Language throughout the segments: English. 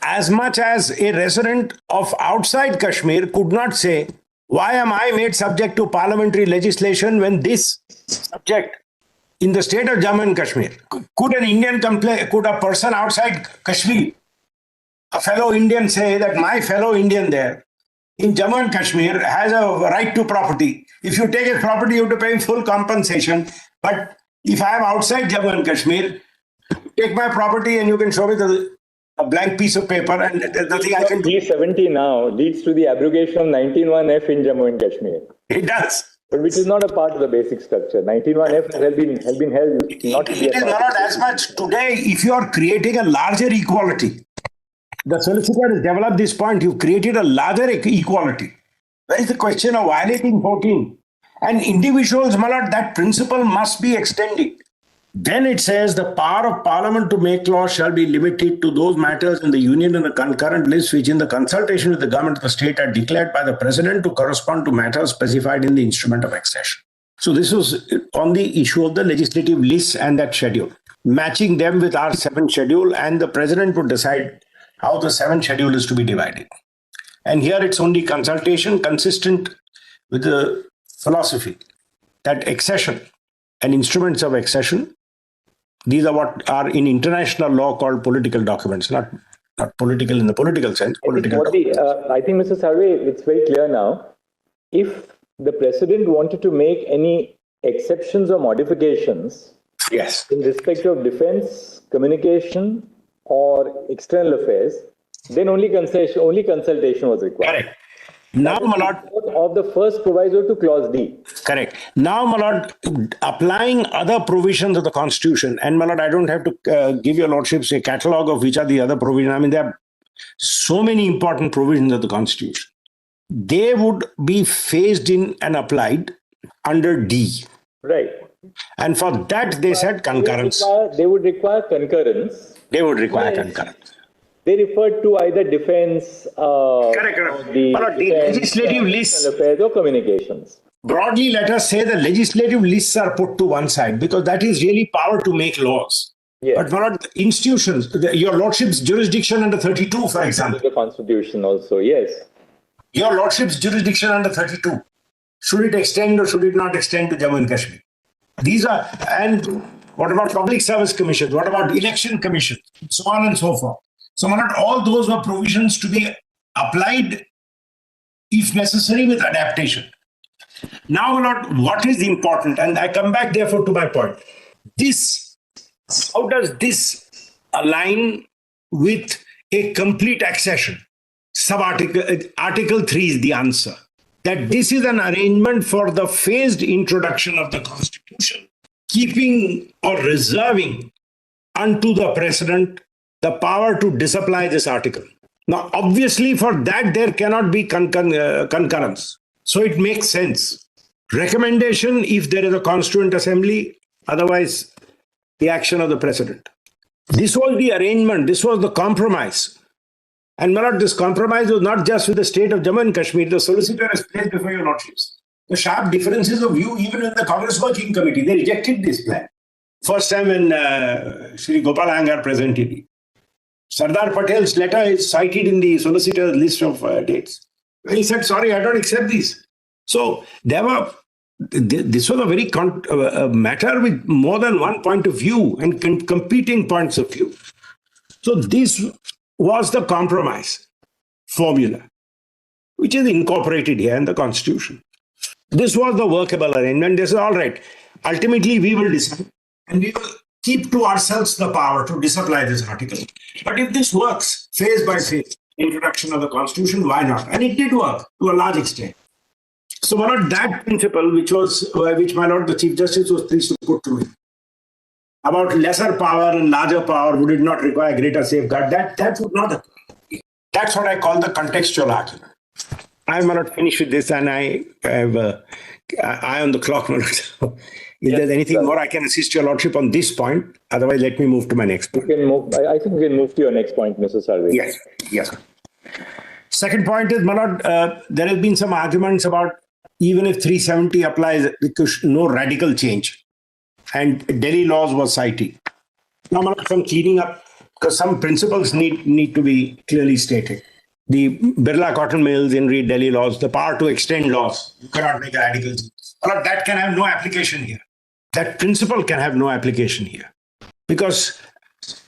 as much as a resident of outside Kashmir could not say, why am I made subject to parliamentary legislation when this subject in the state of Jammu and Kashmir? Could an Indian complain, could a person outside Kashmir, a fellow Indian, say that my fellow Indian there in Jammu and Kashmir has a right to property? If you take his property, you have to pay him full compensation. But if I am outside Jammu and Kashmir, take my property and you can show me a blank piece of paper and there's nothing I can do. G70 now leads to the abrogation of 19(1)(f) in Jammu and Kashmir. It does. But which is not a part of the basic structure. 19(1)(f) has been held not to be a part. It is not as much today. If you are creating a larger equality, the solicitor has developed this point, you've created a larger equality. Where is the question of violating 14? And individuals, my lord, that principle must be extended. Then it says the power of parliament to make laws shall be limited to those matters in the union and the concurrent list which in the consultation with the government of the state are declared by the president to correspond to matters specified in the instrument of accession. So this was on the issue of the legislative list and that schedule, matching them with our 7th schedule, and the president would decide how the 7th schedule is to be divided. And here it's only consultation consistent with the philosophy that accession and instruments of accession, these are what are in international law called political documents, not political in the political sense. Political I think, Mr. Salve, it's very clear now. If the president wanted to make any exceptions or modifications, yes, in respect of defense, communication, or external affairs, then only consultation was required. Correct. Now, my lord, of the first proviso to clause D. Correct. Now, my lord, applying other provisions of the Constitution, and my lord, I don't have to give your lordships a catalogue of which are the other provisions. I mean, there are so many important provisions of the Constitution. They would be phased in and applied under D. Right. And for that, they said concurrence. They would require concurrence. They would require concurrence. They referred to either defense, correct. The legislative lists, affairs or communications. Broadly, let us say the legislative lists are put to one side because that is really power to make laws. Yes. But for institutions, your lordship's jurisdiction under 32, for example. The Constitution also, yes. Your lordship's jurisdiction under 32. Should it extend or should it not extend to Jammu and Kashmir? These are, and what about public service commissions? What about election commissions? So on and so forth. So, not all those were provisions to be applied, if necessary, with adaptation. Now, what is important? And I come back, therefore, to my point. How does this align with a complete accession? Article 3 is the answer. That this is an arrangement for the phased introduction of the Constitution, keeping or reserving unto the President the power to disapply this article. Now, obviously, for that, there cannot be concurrence. So it makes sense. Recommendation if there is a Constituent Assembly, otherwise, the action of the President. This was the arrangement, this was the compromise. And my lord, this compromise was not just with the state of Jammu and Kashmir. The solicitor has placed before your lordships the sharp differences of view, even in the Congress Working Committee. They rejected this plan. First time when Shri Gopal Iyengar presented it. Sardar Patel's letter is cited in the solicitor's list of dates. He said, sorry, I don't accept this. So this was a very matter with more than one point of view and competing points of view. So this was the compromise formula, which is incorporated here in the Constitution. This was the workable arrangement. This is all right. Ultimately, we will decide and we will keep to ourselves the power to disapply this article. But if this works, phase by phase, introduction of the Constitution, why not? And it did work to a large extent. So, my lord, that principle, which my lord, the Chief Justice was pleased to put to me, about lesser power and larger power, would it not require greater safeguard? That would not occur. That's what I call the contextual argument. I am not finished with this, and I have eye on the clock, my lord. If there's anything more, I can assist your lordship on this point. Otherwise, let me move to my next point. I think we can move to your next point, Mr. Salve. Yes. Second point is, my lord, there has been some arguments about even if 370 applies, no radical change. And Delhi laws were cited. Now, my lord, some cleaning up because some principles need to be clearly stated. The Birla Cotton Mills in Re Delhi laws, the power to extend laws, you cannot make a radical change. But that can have no application here. That principle can have no application here. Because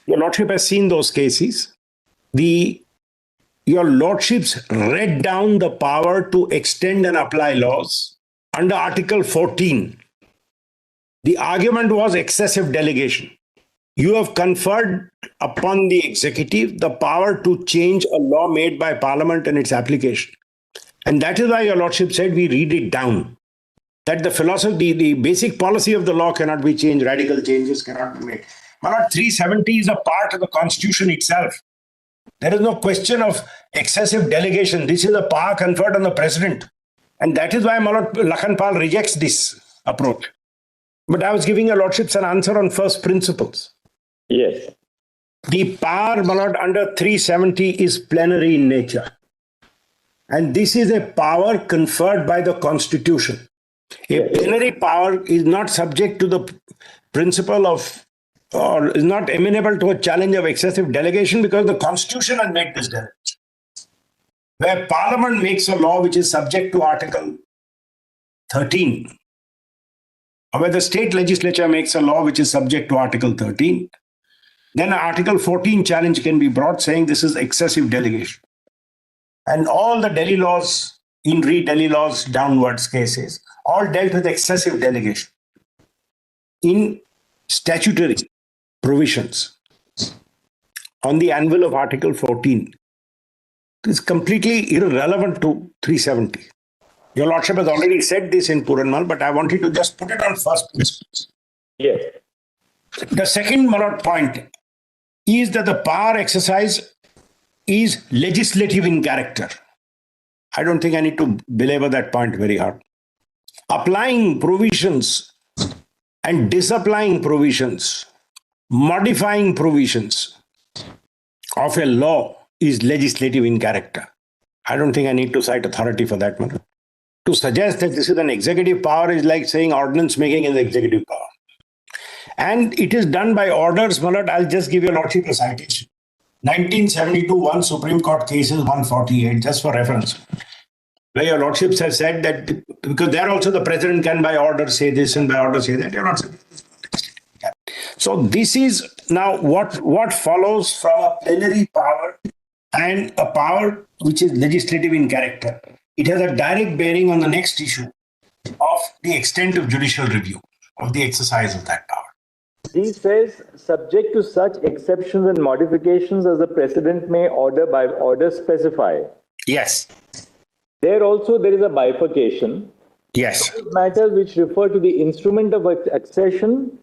your Lordship has seen those cases. Your Lordships read down the power to extend and apply laws under Article 14. The argument was excessive delegation. You have conferred upon the executive the power to change a law made by Parliament and its application. And that is why your Lordship said we read it down. That the philosophy, the basic policy of the law cannot be changed, radical changes cannot be made. My Lord, 370 is a part of the Constitution itself. There is no question of excessive delegation. This is a power conferred on the President. And that is why my Lord Lakhanpal rejects this approach. But I was giving your Lordships an answer on first principles. Yes. The power, my Lord, under 370 is plenary in nature. And this is a power conferred by the Constitution. A plenary power is not subject to the principle of, or is not amenable to a challenge of excessive delegation because the Constitution has made this delegation. Where Parliament makes a law which is subject to Article 13, or where the state legislature makes a law which is subject to Article 13, then Article 14 challenge can be brought saying this is excessive delegation. And all the Delhi laws, in Delhi laws downwards cases, all dealt with excessive delegation. In statutory provisions on the anvil of Article 14, it is completely irrelevant to 370. Your Lordship has already said this in Puranmal, but I wanted to just put it on first principles. Yes. The second point is that the power exercise is legislative in character. I don't think I need to belabor that point very hard. Applying provisions and disapplying provisions, modifying provisions of a law is legislative in character. I don't think I need to cite authority for that matter. To suggest that this is an executive power is like saying ordinance making is executive power. And it is done by orders. Malad, I'll just give your Lordship a citation. 1972, one Supreme Court case is 148, just for reference. Where your Lordships have said that, because there also the President can by order say this and by order say that. You're not saying this. So this is now what follows from a plenary power and a power which is legislative in character. It has a direct bearing on the next issue of the extent of judicial review, of the exercise of that power. He says, subject to such exceptions and modifications as the President may order by order specify. Yes. There is a bifurcation. Yes. Matters which refer to the instrument of accession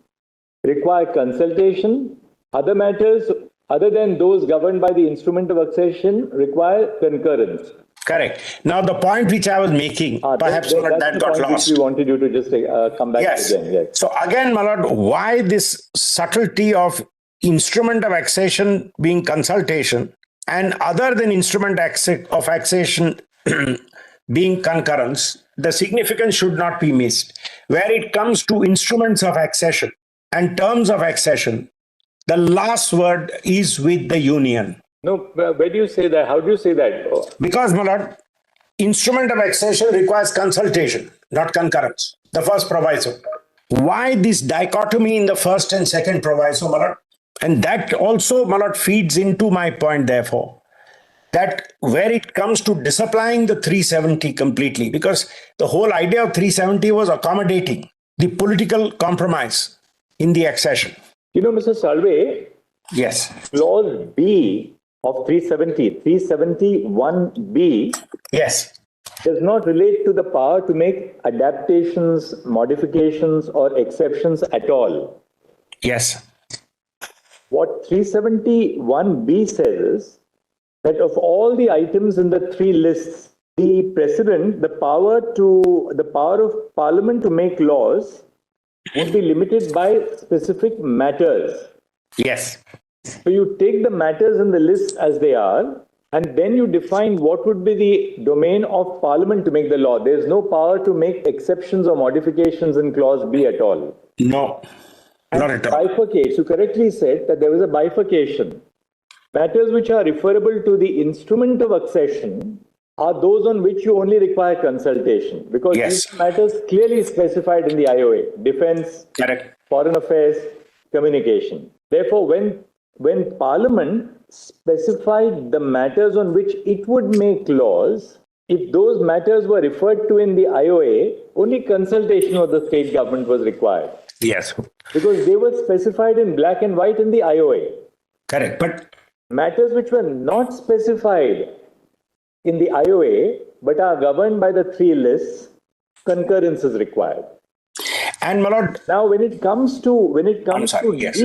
require consultation. Other matters, other than those governed by the instrument of accession, require concurrence. Correct. Now, the point which I was making, perhaps that got lost. We wanted you to just come back again. Yes. So again, my Lord, why this subtlety of instrument of accession being consultation and other than instrument of accession being concurrence, the significance should not be missed. Where it comes to instruments of accession and terms of accession, the last word is with the union. No, where do you say that? How do you say that? Because, my Lord, instrument of accession requires consultation, not concurrence. The first proviso. Why this dichotomy in the first and second proviso, my Lord? And that also, my Lord, feeds into my point, therefore, that where it comes to disapplying the 370 completely, because the whole idea of 370 was accommodating the political compromise in the accession. You know, Mr. Salve, yes, clause B of 371B, yes, does not relate to the power to make adaptations, modifications, or exceptions at all. Yes. What 371B says is that of all the items in the three lists, the President, the power of Parliament to make laws would be limited by specific matters. Yes. So you take the matters in the list as they are, and then you define what would be the domain of Parliament to make the law. There is no power to make exceptions or modifications in clause B at all. No, not at all. Bifurcate. You correctly said that there was a bifurcation. Matters which are referable to the instrument of accession are those on which you only require consultation, because these matters clearly specified in the IOA: defense, correct, foreign affairs, communication. Therefore, when Parliament specified the matters on which it would make laws, if those matters were referred to in the IOA, only consultation of the state government was required. Yes. Because they were specified in black and white in the IOA. Correct. But matters which were not specified in the IOA but are governed by the three lists, concurrence is required. And my lord, now when it comes to yes.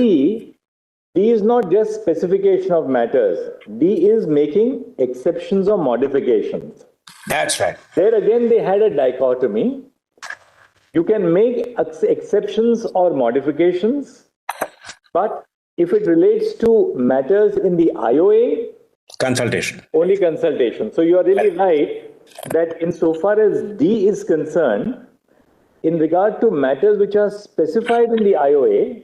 D is not just specification of matters. D is making exceptions or modifications. That's right. There again they had a dichotomy. You can make exceptions or modifications, but if it relates to matters in the IOA, consultation. Only consultation. So you are really right that insofar as D is concerned, in regard to matters which are specified in the IOA,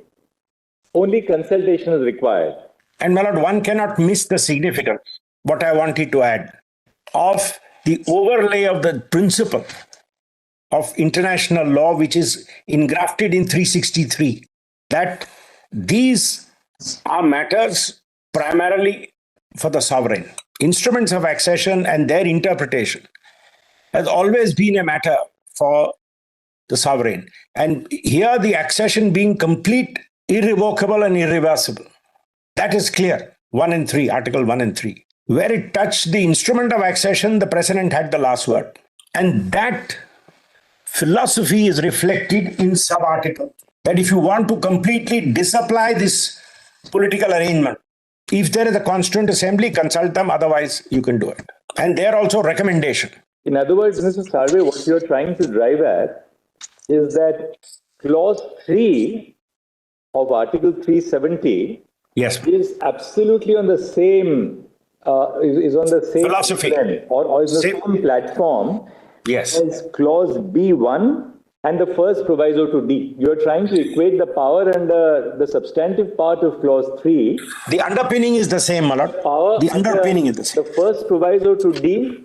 only consultation is required. And my lord, one cannot miss the significance, what I wanted to add, of the overlay of the principle of international law, which is engrafted in 363, that these are matters primarily for the sovereign. Instruments of accession and their interpretation has always been a matter for the sovereign. And here the accession being complete, irrevocable and irreversible. That is clear. 1 and 3, Article 1 and 3. Where it touched the instrument of accession, the president had the last word. And that philosophy is reflected in sub-article. That if you want to completely disapply this political arrangement, if there is a constituent assembly, consult them, otherwise you can do it. And there also recommendation. In other words, Mr. Salve, what you're trying to drive at is that clause 3 of Article 370 is absolutely on the same is on the same philosophy or is the same platform as clause B1 and the first proviso to D. You're trying to equate the power and the substantive part of clause 3. The underpinning is the same, my lord. The underpinning is the same. The first proviso to D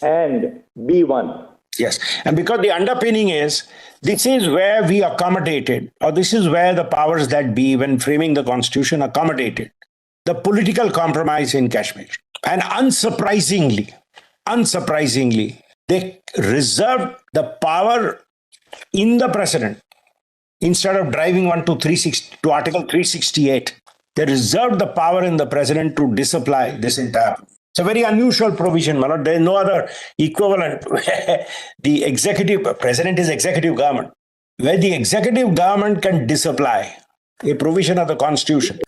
and B1. Yes, and because the underpinning is, this is where we accommodated, or this is where the powers that be, when framing the constitution, accommodated the political compromise in Kashmir. And unsurprisingly, they reserved the power in the president. Instead of driving one to Article 368, they reserved the power in the president to disapply this entire. It's a very unusual provision, my lord. There is no other equivalent. The executive president is executive government, where the executive government can disapply a provision of the constitution,